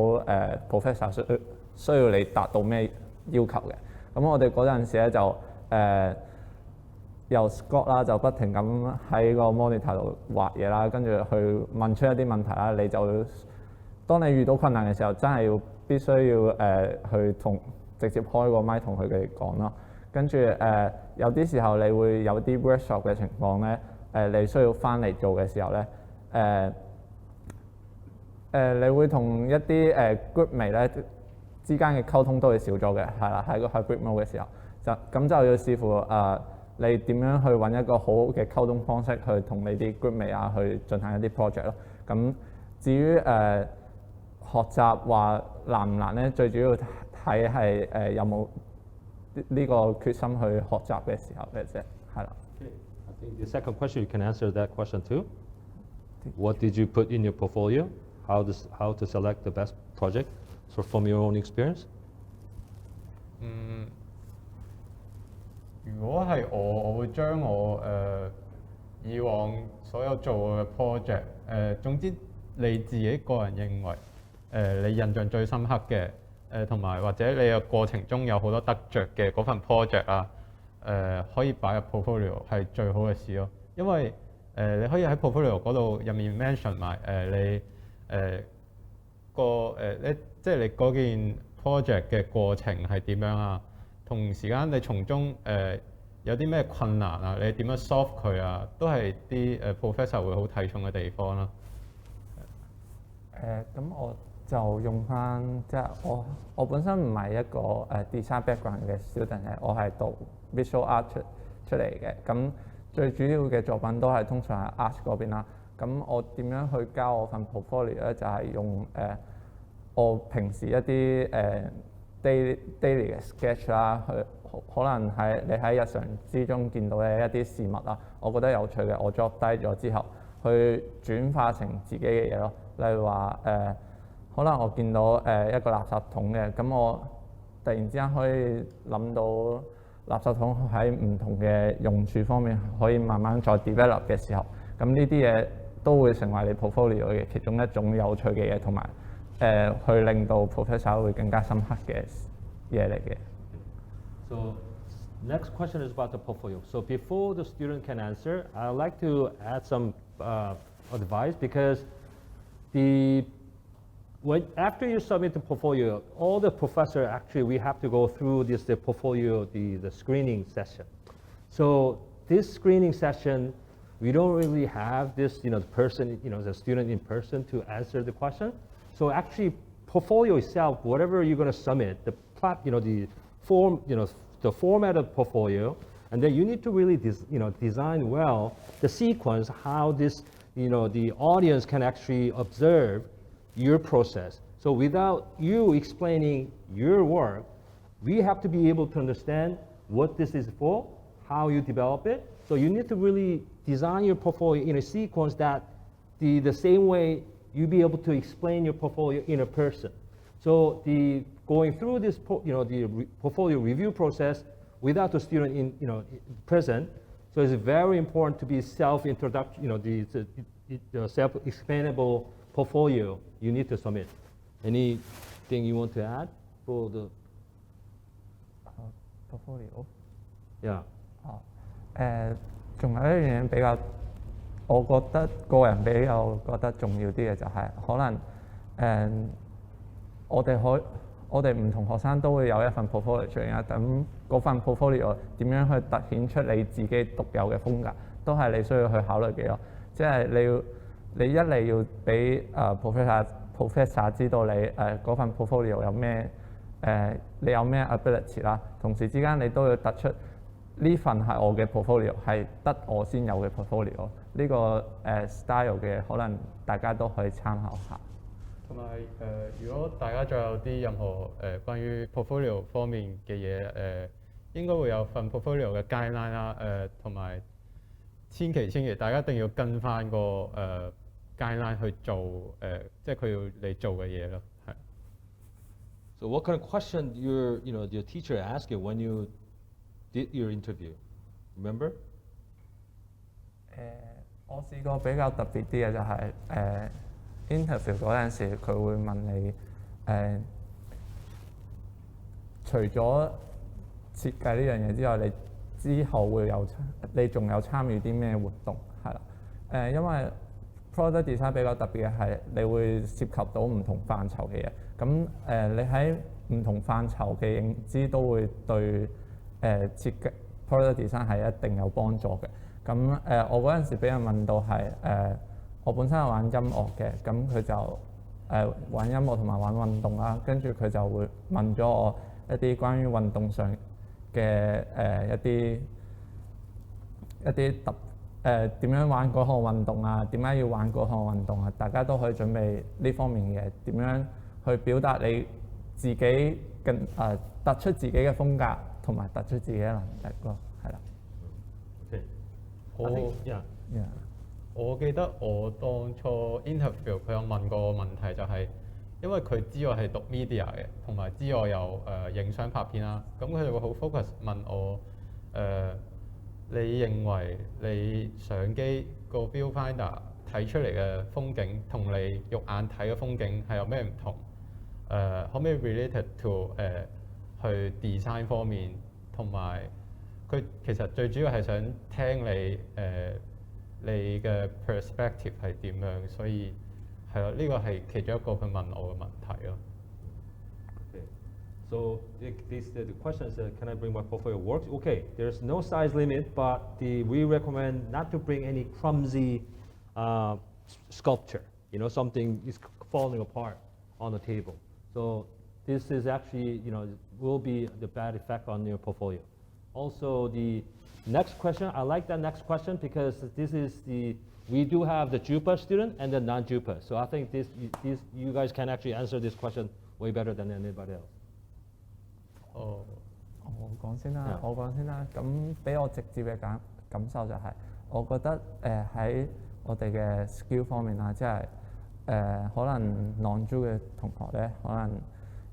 Speaker 10: professor 需要你達到咩要求嘅。咁我哋嗰陣時咧就由 Scott 啦，就不停咁喺個 monitor 度畫嘢啦，跟住去問出一啲問題啦。你就當你遇到困難嘅時候，真係必須要去直接開個麥同佢哋講咯。跟住有啲時候你會有啲 workshop 嘅情況咧，你需要翻嚟做嘅時候咧，你會同一啲groupmate 咧之間嘅溝通都會少咗嘅，係啦，喺個 hybrid mode 嘅時候，就要視乎你點樣去揾一個好好嘅溝通方式去同你啲 groupmate 啊去進行一啲 project 咯。咁至於學習話難唔難咧，最主要睇係有冇呢個決心去學習嘅時候嘅啫，係啦。
Speaker 8: I think the second question you can answer that question too. What did you put in your portfolio? How to select the best project? So from your own experience?
Speaker 9: 如果係我會將我以往所有做嘅 project 總之你自己個人認為你印象最深刻嘅同埋或者你嘅過程中有好多得着嘅嗰份 project 啊可以擺入 portfolio 係最好嘅事咯，因為你可以喺 portfolio 嗰度入面 mention 埋你即係你嗰件 project 嘅過程係點樣啊，同時間你從中有啲咩困難啊，你點樣 solve 佢啊，都係啲professor 會好睇重嘅地方啦。
Speaker 10: 咁我就用翻即係我本身唔係一個design background 嘅 student 嘅，我係讀 visual art 出嚟嘅。咁最主要嘅作品都係通常係 art 嗰邊啦。咁我點樣去交我份 portfolio 咧？就係用我平時一啲daily 嘅 sketch 啦，可能你喺日常之中見到嘅一啲事物啊，我覺得有趣嘅，我 drop 低咗之後，去轉化成自己嘅嘢咯。例如話可能我見到一個垃圾桶嘅，咁我突然之間可以諗到垃圾桶喺唔同嘅用處方面可以慢慢再 develop 嘅時候，咁呢啲嘢都會成為你 portfolio 嘅其中一種有趣嘅嘢，同埋去令到 professor 會更加深刻嘅嘢嚟嘅。
Speaker 8: So next question is about the portfolio. So before the student can answer, I'd like to add some advice, because after you submit the portfolio, all the professor actually we have to go through the portfolio, the screening session. So this screening session, we don't really have this the person the student in person to answer the question. So actually, portfolio itself, whatever you're going to submit, the form the format of portfolio, and then you need to really design well the sequence, how this the audience can actually observe your process. So without you explaining your work, we have to be able to understand what this is for, how you develop it. So you need to really design your portfolio in a sequence that the same way you be able to explain your portfolio in a person. So going through this, portfolio review process without the student present. So it's very important to be self-introduction, the self-explainable portfolio you need to submit. Anything you want to add for the
Speaker 10: portfolio？
Speaker 8: Yeah.
Speaker 10: 仲有一樣嘢比較，我覺得個人比較覺得重要啲嘅就係可能我哋唔同學生都會有一份 portfolio 出嚟啊。咁嗰份 portfolio 點樣去突顯出你自己獨有嘅風格，都係你需要去考慮嘅咯。即係你一嚟要俾professor 知道你嗰份 portfolio 有咩你有咩 ability 啦，同時之間你都要突出呢份係我嘅 portfolio， 係得我先有嘅 portfolio。呢個style 嘅可能大家都可以參考下。
Speaker 9: 同埋如果大家仲有啲任何關於 portfolio 方面嘅嘢應該會有份 portfolio 嘅 guideline 啦同埋千祈大家一定要跟翻個guideline 去做即係佢要你做嘅嘢咯。係。
Speaker 8: So what kind of question your teacher asked you when you did your interview? Remember?
Speaker 10: 我試過比較特別啲嘅就係interview 嗰陣時，佢會問你除咗設計呢樣嘢之外，你之後你仲有參與啲咩活動係啦？因為 product design 比較特別嘅係你會涉及到唔同範疇嘅嘢，咁你喺唔同範疇嘅認知都會對設計 product design 係一定有幫助嘅。咁我嗰陣時俾人問到係我本身係玩音樂嘅，咁佢就玩音樂同埋玩運動啦，跟住佢就會問咗我一啲關於運動上嘅一啲點樣玩嗰項運動啊，點解要玩嗰項運動啊，大家都可以準備呢方面嘅嘢，點樣去表達你自己突出自己嘅風格同埋突出自己嘅能力咯，係啦。
Speaker 9: 我記得我當初 interview 佢有問過個問題就係，因為佢知我係讀 media 嘅，同埋知我有影相拍片啦，咁佢就會好 focus 問我你認為你相機個 viewfinder 睇出嚟嘅風景同你肉眼睇嘅風景係有咩唔同？可唔可以 related to 去 design 方面，同埋佢其實最主要係想聽你嘅 perspective 係點樣，所以係咯，呢個係其中一個佢問我嘅問題咯。
Speaker 8: Okay. So the question is, can I bring my portfolio works? Okay, there's no size limit, but we recommend not to bring any clumsy sculpture. Something is falling apart on the table. So this is actually, will be the bad effect on your portfolio. Also, the next question, I like that next question because we do have the JUPAS student and the non-JUPAS. So I think you guys can actually answer this question way better than anybody else.
Speaker 10: 我講先啦，咁俾我直接嘅感受就係，我覺得喺我哋嘅 skill 方面啦，即係可能 non-JU 嘅同學咧，可能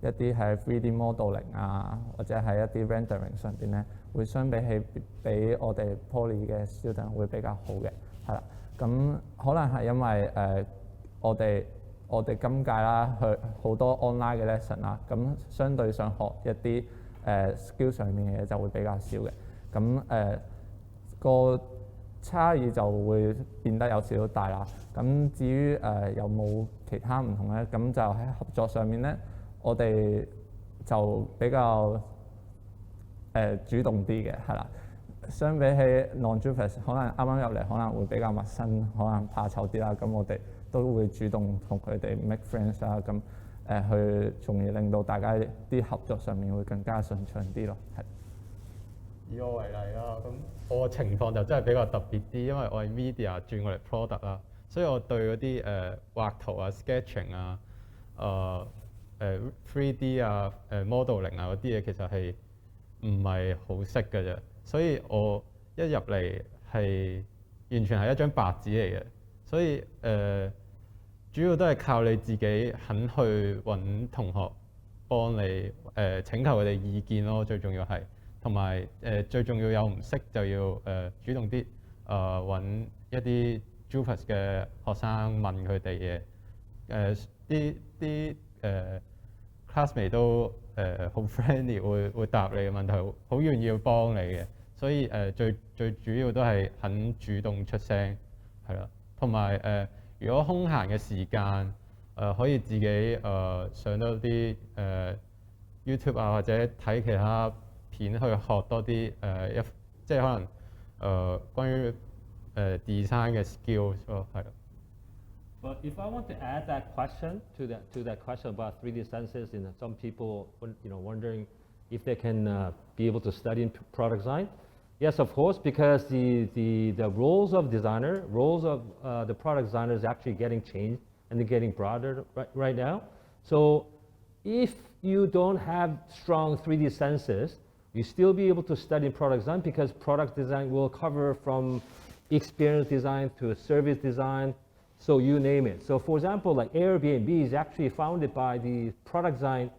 Speaker 10: 一啲係 3D modeling 啊，或者係一啲 rendering 上邊咧，會相比起比我哋 Poly 嘅 student 會比較好嘅，係啦。咁可能係因為我哋今屆啦，去好多 online 嘅 lesson 啦，咁相對上學一啲skill 上面嘅嘢就會比較少嘅。咁個差異就會變得有少少大啦。咁至於有冇其他唔同咧？咁就喺合作上面咧，我哋就比較主動啲嘅，係啦。相比起 non-JUPAS 可能啱啱入嚟可能會比較陌生，可能怕醜啲啦。咁我哋都會主動同佢哋 make friends 啦，咁去從而令到大家啲合作上面會更加順暢啲咯。係。
Speaker 9: 以我為例啦，咁我嘅情況就真係比較特別啲，因為我係 media 轉過嚟 product 啦，所以我對嗰啲畫圖啊、sketching 啊、3D 啊、modeling 啊嗰啲嘢其實係唔係好識嘅啫，所以我一入嚟係完全係一張白紙嚟嘅，所以主要都係靠你自己肯去揾同學幫你請求佢哋意見咯，最重要係，同埋最重要有唔識就要主動啲揾一啲 JUPAS 嘅學生問佢哋嘢，啲classmate 都好 friendly，會答你嘅問題，好願意去幫你嘅，所以最主要都係肯主動出聲，係啦，同埋如果空閒嘅時間可以自己上多啲YouTube 啊，或者睇其他片去學多啲即係可能關於design 嘅 skills 咯，係啦。
Speaker 8: But if I want to add that question to that question about 3D sensors, some people wondering if they can be able to study in product design. Yes, of course, because the roles of designer, roles of the product designer is actually getting changed and they're getting broader right now. So if you don't have strong 3D sensors, you still be able to study product design because product design will cover from experience design to service design. So you name it. So for example, like Airbnb is actually founded by the product design,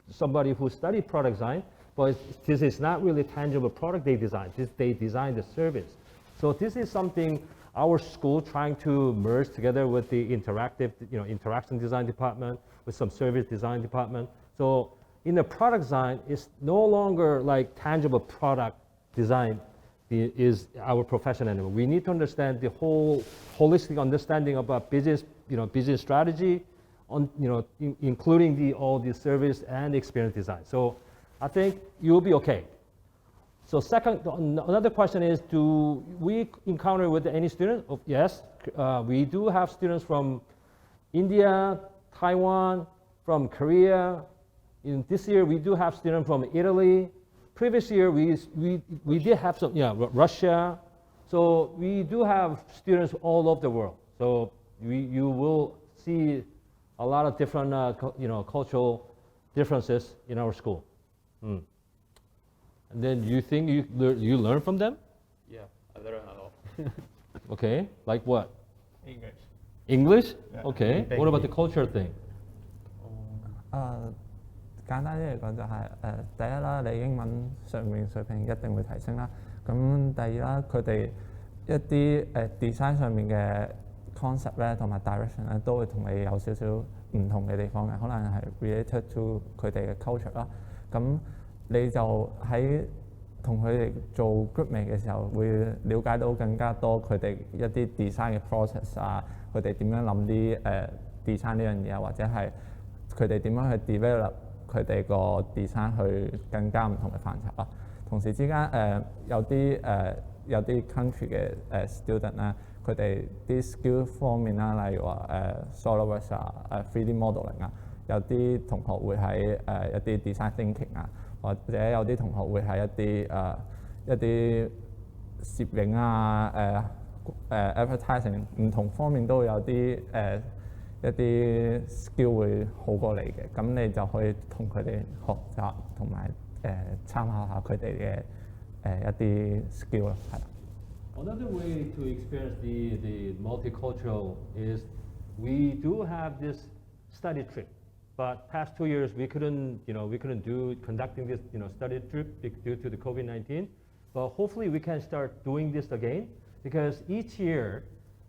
Speaker 8: somebody who studied product design, but this is not really tangible product they design. They design the service. So this is something our school trying to merge together with the interaction design department, with some service design department. So in the product design, it's no longer like tangible product design is our profession anymore. We need to understand the whole holistic understanding about business, business strategy, including all the service and experience design. So I think you'll be okay. So second, another question is, do we encounter with any student? Oh, yes, we do have students from India, Taiwan, from Korea. In this year, we do have students from Italy. Previous year, we did have some, Russia. So we do have students all over the world. So you will see a lot of different, cultural differences in our school. And then you think you learn from them?
Speaker 9: Yeah, I learn a lot.
Speaker 8: Okay, like what?
Speaker 9: English.
Speaker 8: English?
Speaker 9: Yeah.
Speaker 8: Okay. What about the culture thing?
Speaker 10: 簡單啲嚟講就係第一啦，你英文上面水平一定會提升啦。咁第二啦，佢哋一啲design 上面嘅 concept 咧，同埋 direction 咧，都會同你有少少唔同嘅地方嘅，可能係 related to 佢哋嘅 culture 啦。咁你就喺同佢哋做 groupmate 嘅時候，會了解到更加多佢哋一啲 design 嘅 process 啊，佢哋點樣諗啲design 呢樣嘢啊，或者係佢哋點樣去 develop 佢哋個 design 去更加唔同嘅範疇啦。同時之間有啲 country 嘅student 啦，佢哋啲 skill 方面啦，例如話SolidWorks 啊、3D modeling 啊，有啲同學會喺一啲 design thinking 啊，或者有啲同學會喺一啲攝影啊、advertising 唔同方面都會有啲一啲 skill 會好過你嘅，咁你就可以同佢哋學習同埋參考下佢哋嘅一啲 skill 啦，係啦。
Speaker 8: Another way to experience the multicultural is we do have this study trip, but past 2 years we couldn't conducting this study trip due to the COVID-19. But hopefully we can start doing this again because each year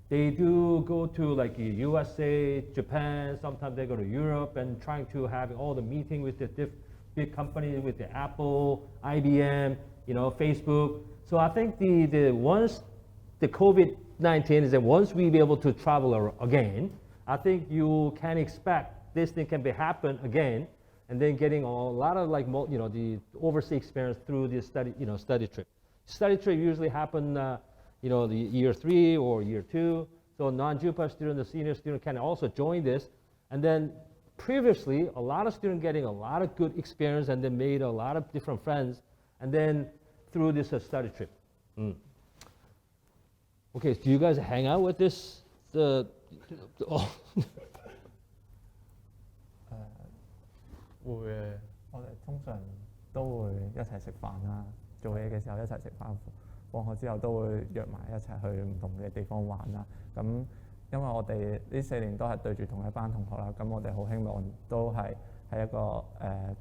Speaker 8: they do go to like USA, Japan, sometimes they go to Europe and trying to have all the meeting with the big companies, with the Apple, IBM, Facebook. So I think the once the COVID-19 is that once we be able to travel again, I think you can expect this thing can be happen again, and then getting a lot of like the overseas experience through this study trip. Study trip usually happen the year 3 or year 2. So non-JUPAS student, the senior student can also join this, and then previously a lot of students getting a lot of good experience and then made a lot of different friends, and then through this study trip. Okay, so do you guys hang out with this?
Speaker 9: 會嘅。
Speaker 10: 我哋通常都會一齊食飯啦，做嘢嘅時候一齊食飯，放學之後都會約埋一齊去唔同嘅地方玩啦。咁因為我哋呢4年都係對住同一班同學啦，咁我哋好希望都係喺一個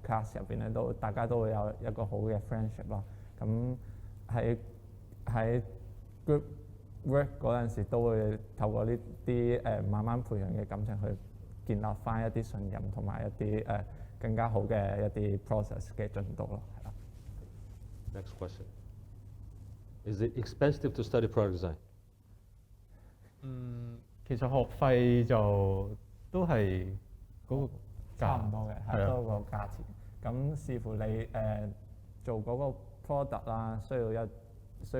Speaker 10: class 入邊咧，大家都會有一個好嘅 friendship 啦。咁喺 group work 嗰陣時，都會透過呢啲慢慢培養嘅感情去建立翻一啲信任同埋一啲更加好嘅一啲 process 嘅進度咯，係啦。
Speaker 8: Next question. Is it expensive to study product design?
Speaker 9: 其實學費就都係嗰個
Speaker 10: 差唔多嘅，係多個價錢。咁視乎你做嗰個 product 啦，需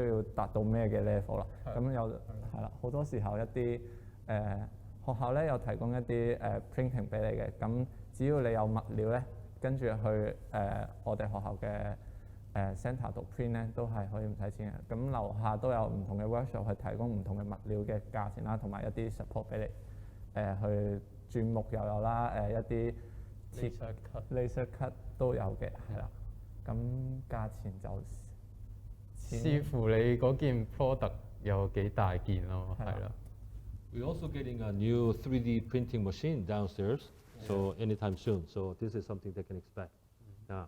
Speaker 10: 要達到咩嘅 level 啦。咁有係啦，好多時候一啲學校咧有提供一啲printing 俾你嘅。咁只要你有物料咧，跟住去我哋學校嘅centre 度 print 咧，都係可以唔使錢嘅。咁樓下都有唔同嘅 workshop 去提供唔同嘅物料嘅價錢啦，同埋一啲 support 俾你去鑽木又有啦，一啲laser cut 都有嘅，係啦。咁價錢就
Speaker 9: 視乎你嗰件 product 有幾大件咯，係啦。
Speaker 8: We're also getting a new 3D printing machine downstairs, so anytime soon. So this is something they can expect. Yeah.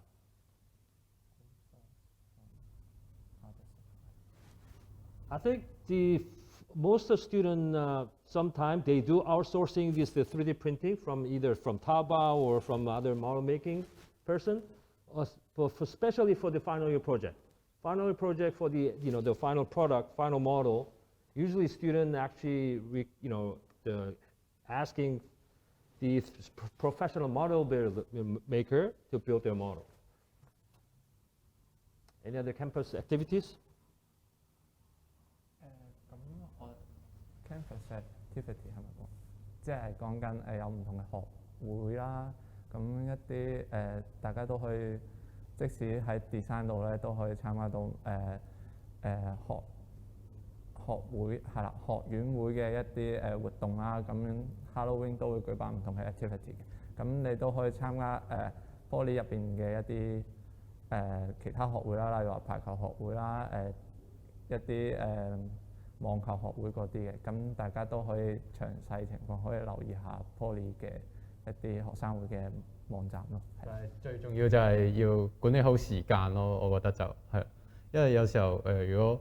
Speaker 8: I think most of students sometimes they do outsourcing this 3D printing from either from Taobao or from other model making person, especially for the final year project. Final year project for the the final product, final model. Usually, students actually asking the professional model maker to build their model. Any other campus activities?
Speaker 10: 咁我 campus activity 係咪講？即係講緊有唔同嘅學會啦，咁一啲大家都可以，即使喺 design 度咧都可以參加到學會係啦，學院會嘅一啲活動啦，咁 Halloween 都會舉辦唔同嘅 activity 嘅，咁你都可以參加Poly 入邊嘅一啲其他學會啦，例如話排球學會啦，一啲網球學會嗰啲嘅，咁大家都可以詳細情況可以留意下 Poly 嘅一啲學生會嘅網站咯。
Speaker 9: 但係最重要就係要管理好時間咯，我覺得就係，因為有時候如果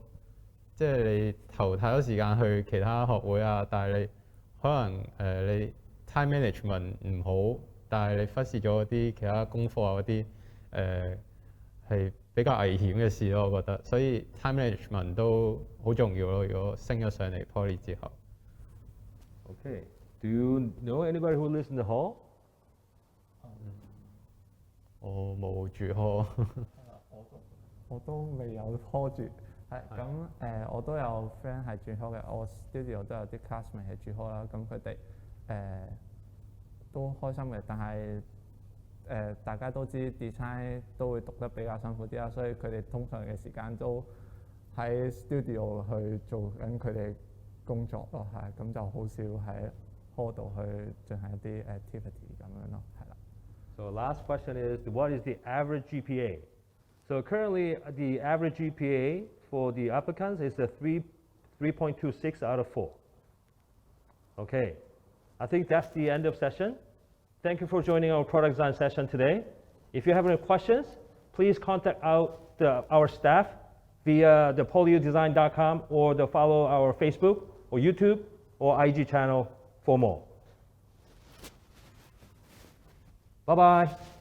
Speaker 9: 即係你投太多時間去其他學會啊，但係你可能你 time management 唔好，但係你忽視咗啲其他功課啊嗰啲係比較危險嘅事咯，我覺得。所以 time management 都好重要咯。如果升咗上嚟 Poly 之後。
Speaker 8: Okay. Do you know anybody who lives in the hall?
Speaker 9: 我冇住 hall
Speaker 10: 我都未有 hall 住。係咁我都有 friend 係住 hall 嘅，我 studio 都有啲 classmate 係住 hall 啦，咁佢哋都開心嘅，但係大家都知 design 都會讀得比較辛苦啲啦，所以佢哋通常嘅時間都喺 studio 去做緊佢哋工作咯，係咁就好少喺 hall 度去進行一啲 activity 咁樣咯，係啦。
Speaker 8: So last question is, what is the average GPA? So currently the average GPA for the applicants is a 3.26 out of 4. Okay, I think that's the end of session. Thank you for joining our product design session today. If you have any questions, please contact our staff via the polyudesign.com or follow our Facebook or YouTube or IG channel for more. Bye-bye.